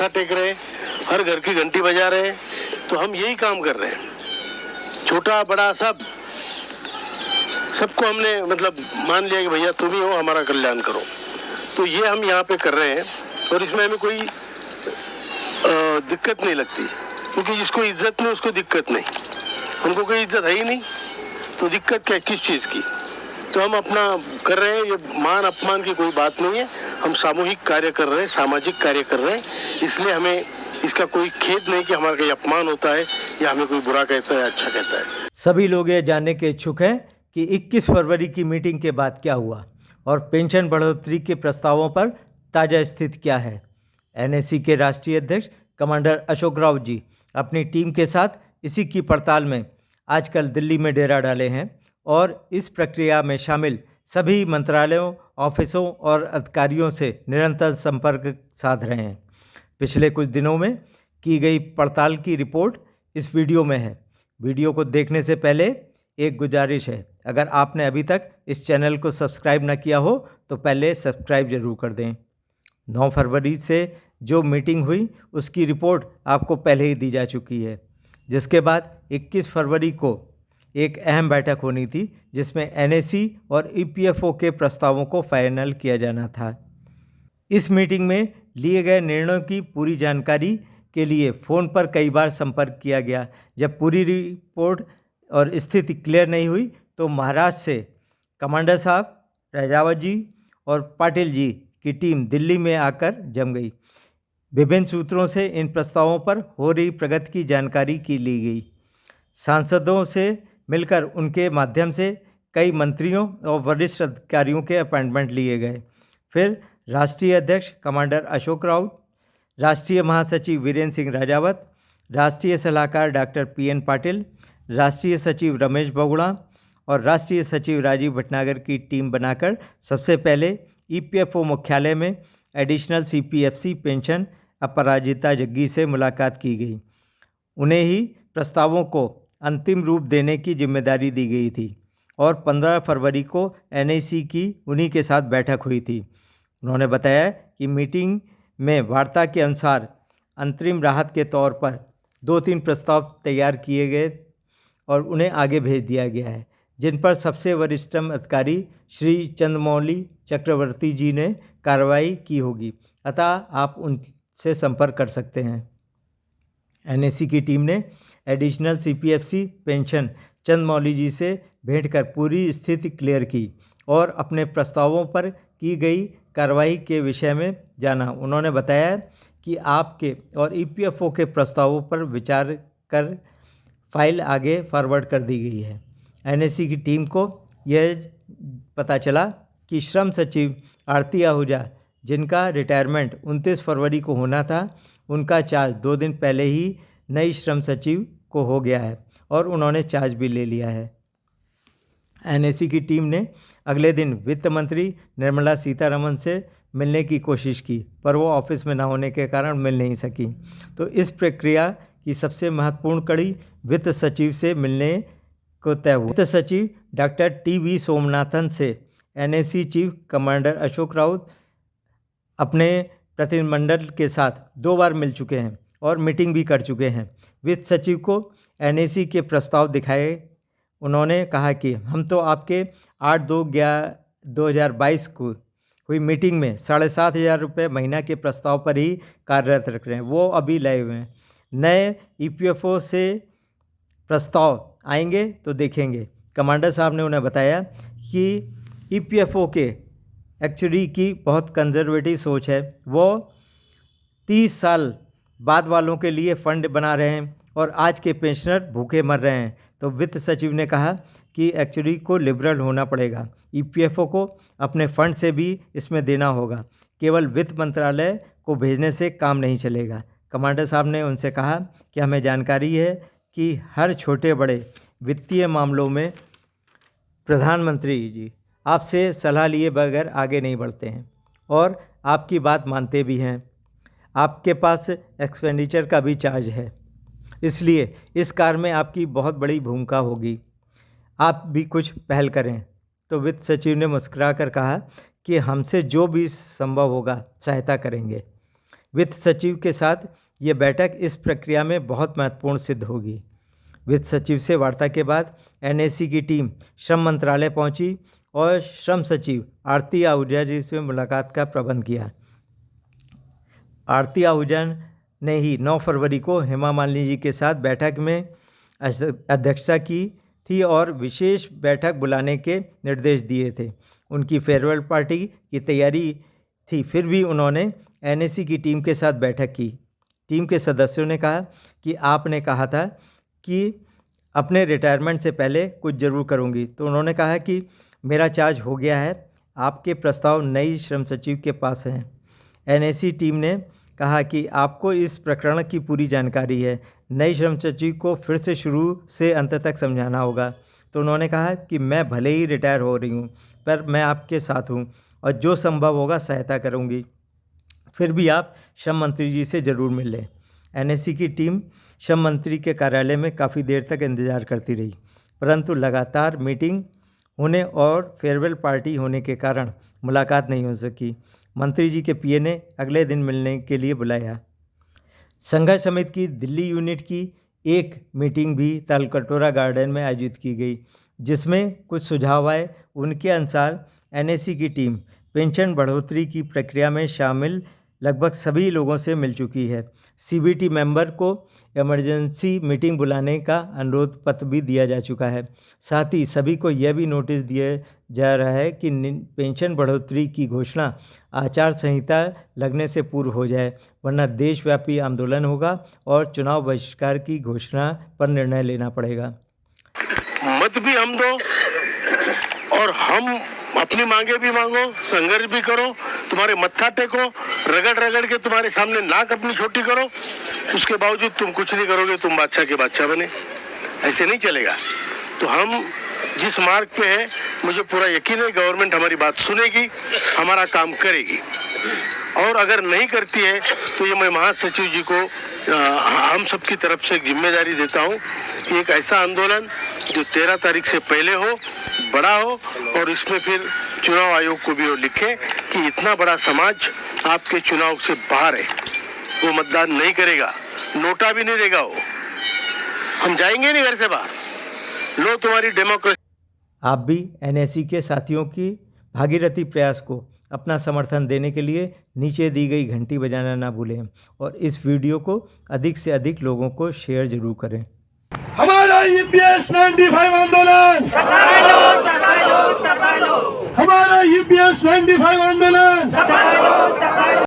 मत्था टेक रहे हैं, हर घर की घंटी बजा रहे हैं। तो हम यही काम कर रहे हैं, छोटा बड़ा सबको हमने मतलब मान लिया कि भैया तुम ही हो, हमारा कल्याण करो। तो ये हम यहाँ पे कर रहे हैं और इसमें हमें कोई दिक्कत नहीं लगती, क्योंकि जिसको इज्जत नहीं उसको दिक्कत नहीं। हमको कोई इज्जत है ही नहीं, तो दिक्कत क्या किस चीज़ की। तो हम अपना कर रहे हैं, ये मान अपमान की कोई बात नहीं है। हम सामूहिक कार्य कर रहे हैं, सामाजिक कार्य कर रहे हैं, इसलिए हमें इसका कोई खेद नहीं कि हमारा कोई अपमान होता है या हमें कोई बुरा कहता है या अच्छा कहता है। सभी लोग ये जानने के इच्छुक हैं कि 21 फरवरी की मीटिंग के बाद क्या हुआ और पेंशन बढ़ोतरी के प्रस्तावों पर ताज़ा स्थिति क्या है। एनएसी के राष्ट्रीय अध्यक्ष कमांडर अशोक राउत जी अपनी टीम के साथ इसी की पड़ताल में आजकल दिल्ली में डेरा डाले हैं और इस प्रक्रिया में शामिल सभी मंत्रालयों, ऑफिसों और अधिकारियों से निरंतर संपर्क साध रहे हैं। पिछले कुछ दिनों में की गई पड़ताल की रिपोर्ट इस वीडियो में है। वीडियो को देखने से पहले एक गुजारिश है, अगर आपने अभी तक इस चैनल को सब्सक्राइब न किया हो तो पहले सब्सक्राइब ज़रूर कर दें। 9 फरवरी से जो मीटिंग हुई उसकी रिपोर्ट आपको पहले ही दी जा चुकी है, जिसके बाद 21 फरवरी को एक अहम बैठक होनी थी जिसमें एनएसी और ईपीएफओ के प्रस्तावों को फाइनल किया जाना था। इस मीटिंग में लिए गए निर्णयों की पूरी जानकारी के लिए फ़ोन पर कई बार संपर्क किया गया। जब पूरी रिपोर्ट और स्थिति क्लियर नहीं हुई तो महाराष्ट्र से कमांडर साहब, राजावत जी और पाटिल जी की टीम दिल्ली में आकर जम गई। विभिन्न सूत्रों से इन प्रस्तावों पर हो रही प्रगति की जानकारी की ली गई। सांसदों से मिलकर उनके माध्यम से कई मंत्रियों और वरिष्ठ अधिकारियों के अपॉइंटमेंट लिए गए। फिर राष्ट्रीय अध्यक्ष कमांडर अशोक राउत, राष्ट्रीय महासचिव वीरेंद्र सिंह राजावत, राष्ट्रीय सलाहकार डॉक्टर पीएन पाटिल, राष्ट्रीय सचिव रमेश बगुड़ा और राष्ट्रीय सचिव राजीव भटनागर की टीम बनाकर सबसे पहले ईपीएफओ मुख्यालय में एडिशनल सीपीएफसी पेंशन अपराजिता जग्गी से मुलाकात की गई। उन्हें ही प्रस्तावों को अंतिम रूप देने की जिम्मेदारी दी गई थी और 15 फरवरी को एनएसी की उन्हीं के साथ बैठक हुई थी। उन्होंने बताया कि मीटिंग में वार्ता के अनुसार अंतरिम राहत के तौर पर 2-3 प्रस्ताव तैयार किए गए और उन्हें आगे भेज दिया गया है, जिन पर सबसे वरिष्ठतम अधिकारी श्री चंद्रमौली चक्रवर्ती जी ने कार्रवाई की होगी, अतः आप उनसे संपर्क कर सकते हैं। एनएसी की टीम ने एडिशनल सीपीएफसी पेंशन चंद्रमौली जी से भेंट कर पूरी स्थिति क्लियर की और अपने प्रस्तावों पर की गई कार्रवाई के विषय में जाना। उन्होंने बताया कि आपके और ईपीएफओ के प्रस्तावों पर विचार कर फाइल आगे फॉरवर्ड कर दी गई है। एनएसी की टीम को यह पता चला कि श्रम सचिव आरती आहूजा, जिनका रिटायरमेंट 29 फरवरी को होना था, उनका चार्ज 2 दिन पहले ही नई श्रम सचिव को हो गया है और उन्होंने चार्ज भी ले लिया है। एनएसी की टीम ने अगले दिन वित्त मंत्री निर्मला सीतारमण से मिलने की कोशिश की, पर वो ऑफिस में ना होने के कारण मिल नहीं सकी। तो इस प्रक्रिया की सबसे महत्वपूर्ण कड़ी वित्त सचिव से मिलने को तय हुआ। वित्त सचिव डॉक्टर टी.वी. सोमनाथन से NAC chief commander Ashok Raut अपने प्रतिनिधिमंडल के साथ 2 बार मिल चुके हैं और मीटिंग भी कर चुके हैं। वित्त सचिव को एनएसी के प्रस्ताव दिखाए। उन्होंने कहा कि हम तो आपके 8/2/2022 को हुई मीटिंग में 7,500 रुपये महीना के प्रस्ताव पर ही कार्यरत रख रहे हैं, वो अभी लाए हुए हैं। नए ईपीएफओ से प्रस्ताव आएंगे तो देखेंगे। कमांडर साहब ने उन्हें बताया कि ईपीएफओ के एक्चुअली की बहुत कंजर्वेटिव सोच है, वो 30 साल बाद वालों के लिए फ़ंड बना रहे हैं और आज के पेंशनर भूखे मर रहे हैं। तो वित्त सचिव ने कहा कि एक्चुअली को लिबरल होना पड़ेगा, ईपीएफओ को अपने फ़ंड से भी इसमें देना होगा, केवल वित्त मंत्रालय को भेजने से काम नहीं चलेगा। कमांडर साहब ने उनसे कहा कि हमें जानकारी है कि हर छोटे बड़े वित्तीय मामलों में प्रधानमंत्री जी आपसे सलाह लिए बगैर आगे नहीं बढ़ते हैं और आपकी बात मानते भी हैं। आपके पास एक्सपेंडिचर का भी चार्ज है, इसलिए इस कार्य में आपकी बहुत बड़ी भूमिका होगी, आप भी कुछ पहल करें। तो वित्त सचिव ने मुस्कुरा कर कहा कि हमसे जो भी संभव होगा सहायता करेंगे। वित्त सचिव के साथ ये बैठक इस प्रक्रिया में बहुत महत्वपूर्ण सिद्ध होगी। वित्त सचिव से वार्ता के बाद एनएसी की टीम श्रम मंत्रालय पहुंची और श्रम सचिव आरती आहूजा जी से मुलाकात का प्रबंध किया। आरती आहूजा ने ही 9 फरवरी को हेमा मालिनी जी के साथ बैठक में अध्यक्षता की थी और विशेष बैठक बुलाने के निर्देश दिए थे। उनकी फेयरवेल पार्टी की तैयारी थी, फिर भी उन्होंने एनएसी की टीम के साथ बैठक की। टीम के सदस्यों ने कहा कि आपने कहा था कि अपने रिटायरमेंट से पहले कुछ ज़रूर करूंगी, तो उन्होंने कहा कि मेरा चार्ज हो गया है, आपके प्रस्ताव नई श्रम सचिव के पास हैं। एनएसी टीम ने कहा कि आपको इस प्रकरण की पूरी जानकारी है, नई श्रम सचिव को फिर से शुरू से अंत तक समझाना होगा। तो उन्होंने कहा कि मैं भले ही रिटायर हो रही हूँ, पर मैं आपके साथ हूँ और जो संभव होगा सहायता करूँगी। फिर भी आप श्रम मंत्री जी से ज़रूर मिल लें। एनएसी की टीम श्रम मंत्री के कार्यालय में काफ़ी देर तक इंतज़ार करती रही, परंतु लगातार मीटिंग होने और फेयरवेल पार्टी होने के कारण मुलाकात नहीं हो सकी। मंत्री जी के पीए ने अगले दिन मिलने के लिए बुलाया। संघर्ष समिति की दिल्ली यूनिट की एक मीटिंग भी तालकटोरा गार्डन में आयोजित की गई, जिसमें कुछ सुझाव आए। उनके अनुसार एनएसी की टीम पेंशन बढ़ोतरी की प्रक्रिया में शामिल लगभग सभी लोगों से मिल चुकी है। सीबीटी मेंबर को इमरजेंसी मीटिंग बुलाने का अनुरोध पत्र भी दिया जा चुका है। साथ ही सभी को यह भी नोटिस दिया जा रहा है कि पेंशन बढ़ोतरी की घोषणा आचार संहिता लगने से पूर्व हो जाए, वरना देशव्यापी आंदोलन होगा और चुनाव बहिष्कार की घोषणा पर निर्णय लेना पड़ेगा। मत भी हम दो और हम अपनी मांगे भी मांगो, संघर्ष भी करो, तुम्हारे मत्था टेको, रगड़ रगड़ के तुम्हारे सामने नाक अपनी छोटी करो, उसके बावजूद तुम कुछ नहीं करोगे, तुम बादशाह के बादशाह बने, ऐसे नहीं चलेगा। तो हम जिस मार्ग पे है, मुझे पूरा यकीन है गवर्नमेंट हमारी बात सुनेगी, हमारा काम करेगी। और अगर नहीं करती है तो ये मैं महासचिव जी को हम सबकी तरफ से एक जिम्मेदारी देता हूँ कि एक ऐसा आंदोलन जो 13 तारीख से पहले हो, बड़ा हो, और इसमें फिर चुनाव आयोग को भी वो लिखे कि इतना बड़ा समाज आपके चुनाव से बाहर है, वो मतदान नहीं करेगा, नोटा भी नहीं देगा, वो हम जाएंगे नहीं घर से बाहर। लो तुम्हारी डेमोक्रेसी। आप भी एनएसी के साथियों की भागीरथी प्रयास को अपना समर्थन देने के लिए नीचे दी गई घंटी बजाना ना भूलें और इस वीडियो को अधिक से अधिक लोगों को शेयर जरूर करें। हमारा ईपीएस 95 आंदोलन सफाई लो, हमारा ईपीएस 95 आंदोलन सफाई लो।